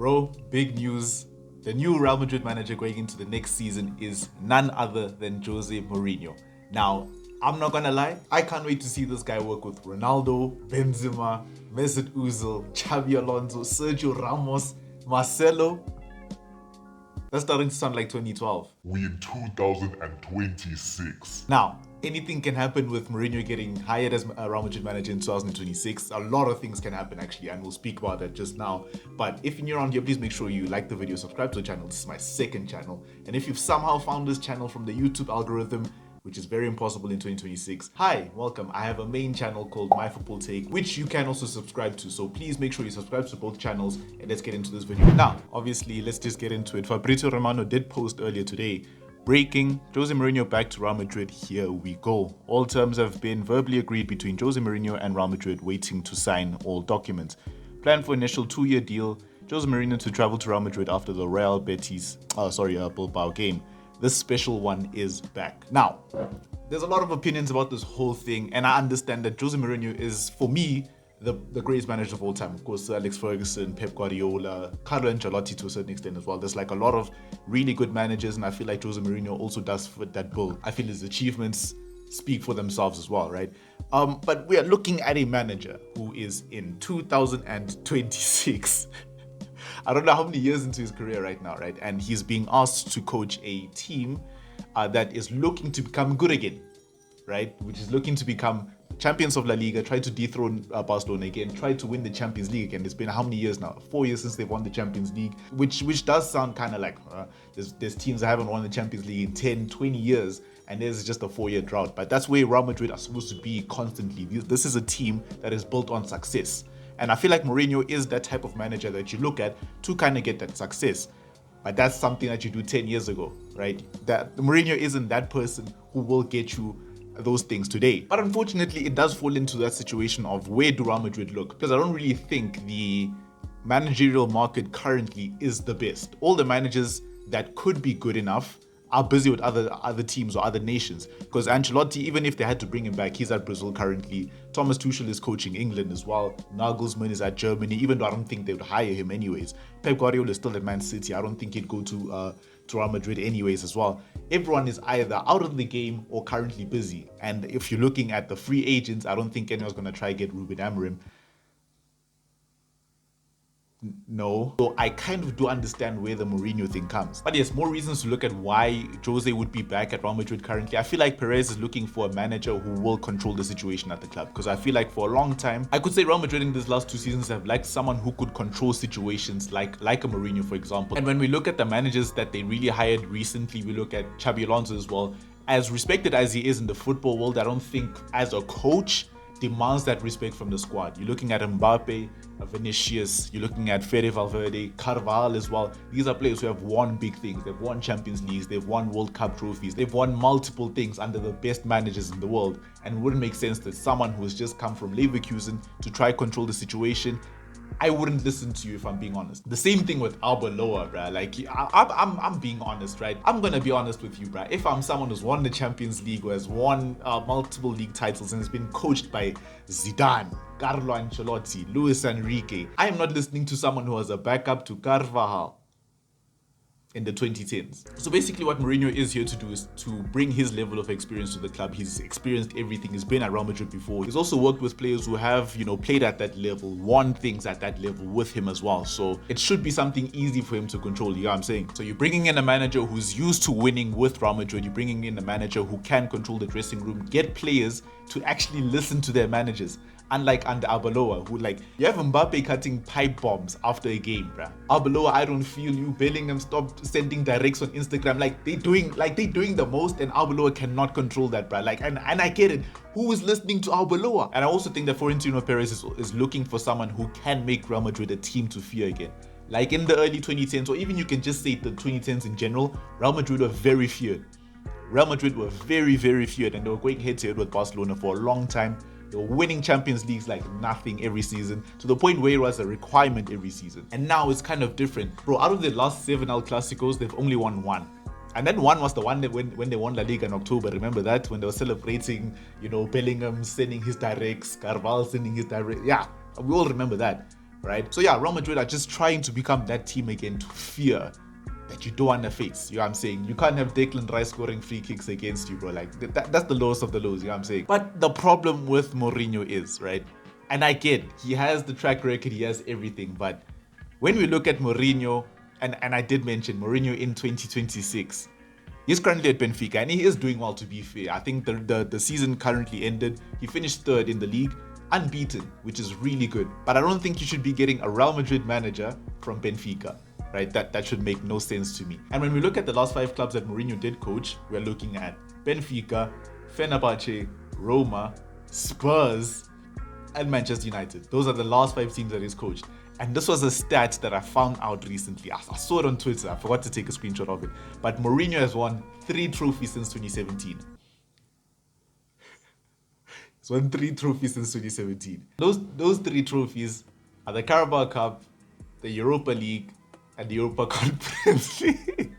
Bro, big news. The new Real Madrid manager going into the next season is none other than Jose Mourinho. Now, I'm not gonna lie, I can't wait to see this guy work with Ronaldo, Benzema, Mesut Ozil, Xabi Alonso, Sergio Ramos, Marcelo. That's starting to sound like 2012. We in 2026. Now, anything can happen with Mourinho getting hired as a Real Madrid manager in 2026. A lot of things can happen actually, and we'll speak about that just now. But if you're new around here, please make sure you like the video, subscribe to the channel. This is my second channel. And if you've somehow found this channel from the YouTube algorithm, which is very impossible in 2026. Hi, welcome. I have a main channel called My Football Take, which you can also subscribe to. So please make sure you subscribe to both channels, and let's get into this video. Now, obviously, let's just get into it. Fabrizio Romano did post earlier today, breaking Jose Mourinho back to Real Madrid. Here we go. All terms have been verbally agreed between Jose Mourinho and Real Madrid, waiting to sign all documents. Plan for initial 2-year deal. Jose Mourinho to travel to Real Madrid after the Bilbao game. This special one is back. Now, there's a lot of opinions about this whole thing, and I understand that Jose Mourinho is, for me, the greatest manager of all time. Of course, Alex Ferguson, Pep Guardiola, Carlo Ancelotti to a certain extent as well. There's like a lot of really good managers, and I feel like Jose Mourinho also does fit that bill. I feel his achievements speak for themselves as well, right? But we are looking at a manager who is in 2026. I don't know how many years into his career right now, right? And he's being asked to coach a team that is looking to become good again, right? Which is looking to become champions of La Liga, try to dethrone Barcelona again, try to win the Champions League again. It's been how many years now? 4 years since they've won the Champions League, which does sound kind of like there's teams that haven't won the Champions League in 10, 20 years, and there's just a 4-year drought. But that's where Real Madrid are supposed to be constantly. This is a team that is built on success. And I feel like Mourinho is that type of manager that you look at to kind of get that success. But that's something that you do 10 years ago, right? That Mourinho isn't that person who will get you those things today. But unfortunately, it does fall into that situation of where do Real Madrid look? Because I don't really think the managerial market currently is the best. All the managers that could be good enough are busy with other teams or other nations. Because Ancelotti, even if they had to bring him back, he's at Brazil currently. Thomas Tuchel is coaching England as well. Nagelsmann is at Germany, even though I don't think they would hire him anyways. Pep Guardiola is still at Man City. I don't think he'd go to Real Madrid anyways as well. Everyone is either out of the game or currently busy. And if you're looking at the free agents, I don't think anyone's going to try get Ruben Amorim. No. So I kind of do understand where the Mourinho thing comes. But yes, more reasons to look at why Jose would be back at Real Madrid currently. I feel like Perez is looking for a manager who will control the situation at the club. Because I feel like for a long time, I could say Real Madrid in these last 2 seasons have liked someone who could control situations like a Mourinho, for example. And when we look at the managers that they really hired recently, we look at Xabi Alonso as well. As respected as he is in the football world, I don't think as a coach demands that respect from the squad. You're looking at Mbappe, Vinicius, you're looking at Fede Valverde, Carvajal as well. These are players who have won big things. They've won Champions Leagues, they've won World Cup trophies, they've won multiple things under the best managers in the world. And it wouldn't make sense that someone who has just come from Leverkusen to try control the situation, I wouldn't listen to you if I'm being honest. The same thing with Arbeloa, bruh. Like, I'm being honest, right? I'm gonna be honest with you, bruh. If I'm someone who's won the Champions League or has won multiple league titles and has been coached by Zidane, Carlo Ancelotti, Luis Enrique, I am not listening to someone who was a backup to Carvajal in the 2010s. So basically what Mourinho is here to do is to bring his level of experience to the club. He's experienced everything. He's been at Real Madrid before. He's also worked with players who have, played at that level, won things at that level with him as well. So it should be something easy for him to control, you know what I'm saying? So you're bringing in a manager who's used to winning with Real Madrid. You're bringing in a manager who can control the dressing room, get players to actually listen to their managers. Unlike under Arbeloa, who you have Mbappe cutting pipe bombs after a game, bruh. Arbeloa, I don't feel you. Bellingham, stop sending directs on Instagram. They're doing the most, and Arbeloa cannot control that, bruh. And I get it. Who is listening to Arbeloa? And I also think that Florentino Perez is looking for someone who can make Real Madrid a team to fear again. Like in the early 2010s, or even you can just say the 2010s in general, Real Madrid were very feared. Real Madrid were very, very feared, and they were going head-to-head with Barcelona for a long time. They were winning Champions Leagues like nothing every season, to the point where it was a requirement every season. And now it's kind of different. Bro, out of the last 7 El Clasicos, they've only won 1. And then one was the one that when they won La Liga in October. Remember that? When they were celebrating, Bellingham sending his directs, Carvalho sending his directs. Yeah, we all remember that. right? So yeah, Real Madrid are just trying to become that team again to fear that you don't want to face. You know what I'm saying? You can't have Declan Rice scoring free kicks against you, bro. Like that's the lowest of the lows, you know what I'm saying? But the problem with Mourinho is, right? And I get, he has the track record, he has everything, but when we look at Mourinho, and I did mention Mourinho in 2026, he's currently at Benfica and he is doing well, to be fair. I think the season currently ended. He finished third in the league, unbeaten, which is really good. But I don't think you should be getting a Real Madrid manager from Benfica, right? That should make no sense to me. And when we look at the last 5 clubs that Mourinho did coach, we're looking at Benfica, Fenerbahce, Roma, Spurs, and Manchester United. Those are the last 5 teams that he's coached. And this was a stat that I found out recently. I saw it on Twitter. I forgot to take a screenshot of it. But Mourinho has won 3 trophies since 2017. He's won 3 trophies since 2017. Those 3 trophies are the Carabao Cup, the Europa League, and the Europa Conference League.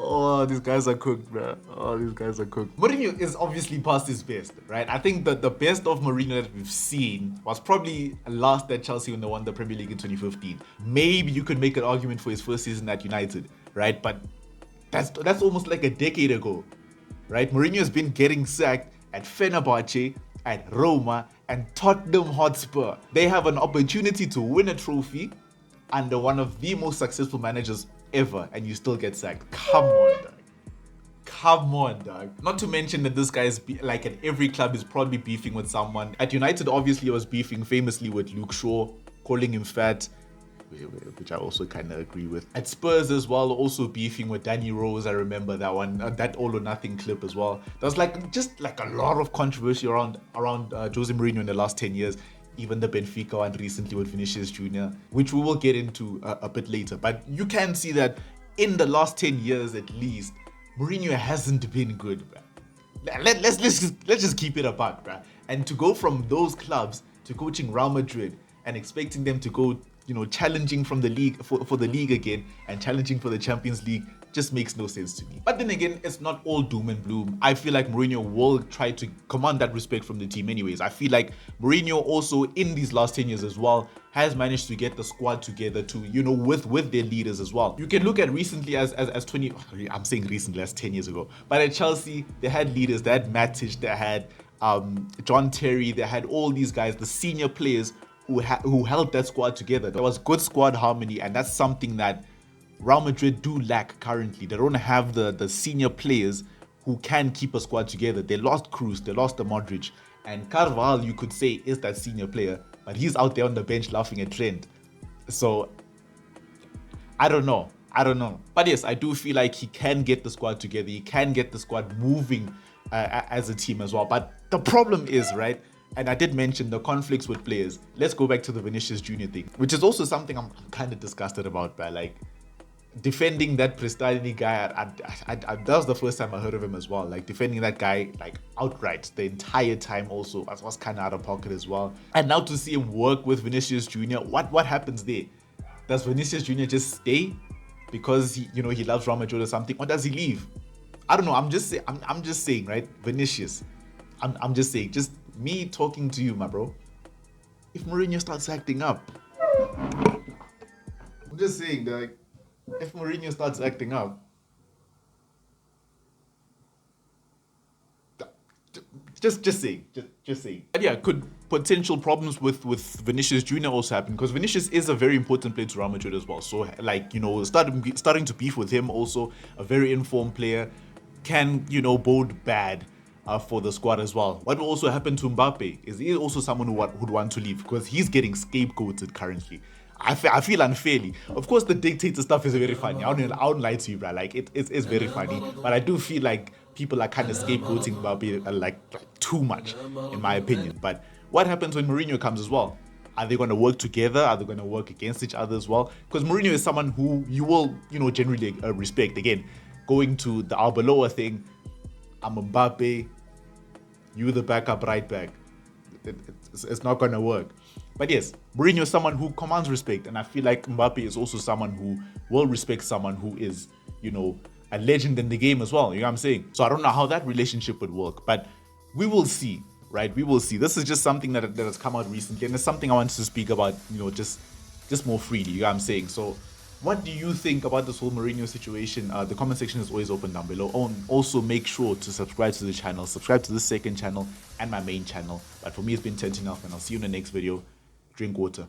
Oh, these guys are cooked, bro. Oh, these guys are cooked. Mourinho is obviously past his best, right? I think that the best of Mourinho that we've seen was probably last at Chelsea when they won the Premier League in 2015. Maybe you could make an argument for his first season at United, right? But that's almost like a decade ago, right? Mourinho has been getting sacked at Fenerbahce, at Roma, and Tottenham Hotspur. They have an opportunity to win a trophy under one of the most successful managers ever, and you still get sacked. Come on, dog. Come on, dog. Not to mention that this guy is like at every club is probably beefing with someone. At United, obviously, he was beefing famously with Luke Shaw, calling him fat, which I also kind of agree with. At Spurs as well, also beefing with Danny Rose. I remember that one, that all or nothing clip as well. There was just a lot of controversy around Jose Mourinho in the last 10 years. Even the Benfica one recently with Vinicius Jr., which we will get into a bit later. But you can see that in the last 10 years at least, Mourinho hasn't been good, bro. Let's just keep it a buck, bro. And to go from those clubs to coaching Real Madrid and expecting them to go, challenging from the league for the league again and challenging for the Champions League just makes no sense to me. But then again, it's not all doom and gloom. I feel like Mourinho will try to command that respect from the team anyways. I feel like Mourinho also in these last 10 years as well has managed to get the squad together to, with their leaders as well. You can look at recently as 20, I'm saying recently as 10 years ago, but at Chelsea, they had leaders, they had Matic, they had John Terry, they had all these guys, the senior players who held that squad together. There was good squad harmony, and that's something that Real Madrid do lack currently. They don't have the senior players who can keep a squad together. They lost Cruz, they lost the Modric, and Carvalho, you could say, is that senior player, but he's out there on the bench laughing at Trent. So I don't know. But yes, I do feel like he can get the squad together. He can get the squad moving as a team as well. But the problem is, right, and I did mention the conflicts with players. Let's go back to the Vinicius Jr. thing, which is also something I'm kind of disgusted about, bro. Like, defending that Prestani guy, that was the first time I heard of him as well. Like, defending that guy outright the entire time also was kind of out of pocket as well. And now to see him work with Vinicius Jr., what happens there? Does Vinicius Jr. just stay because he loves Real Madrid or something, or does he leave? I don't know. I'm just saying, right? Vinicius. I'm just saying, just me talking to you, my bro. If Mourinho starts acting up, I'm just saying, like, if Mourinho starts acting up, just saying. But yeah, could potential problems with Vinicius Jr. also happen? Because Vinicius is a very important player to Real Madrid as well. So starting to beef with him also, a very informed player, can bode bad for the squad as well. What will also happen to Mbappe is he also someone who'd want to leave because he's getting scapegoated currently. I feel unfairly. Of course, the dictator stuff is very funny. I don't lie to you, bro. Like, it's very funny. But I do feel like people are kind of scapegoating Mbappe like too much, in my opinion. But what happens when Mourinho comes as well? Are they going to work together? Are they going to work against each other as well? Because Mourinho is someone who you will, generally respect. Again, going to the Arbeloa thing, I'm Mbappe, you the backup right back. It's not going to work. But yes, Mourinho is someone who commands respect, and I feel like Mbappe is also someone who will respect someone who is, a legend in the game as well. You know what I'm saying? So I don't know how that relationship would work, but we will see. right? We will see. This is just something that has come out recently, and it's something I wanted to speak about, just more freely. You know what I'm saying? So, what do you think about this whole Mourinho situation? The comment section is always open down below. Also, make sure to subscribe to the channel, subscribe to the second channel and my main channel. But for me, it's been 10 enough, and I'll see you in the next video. Drink water.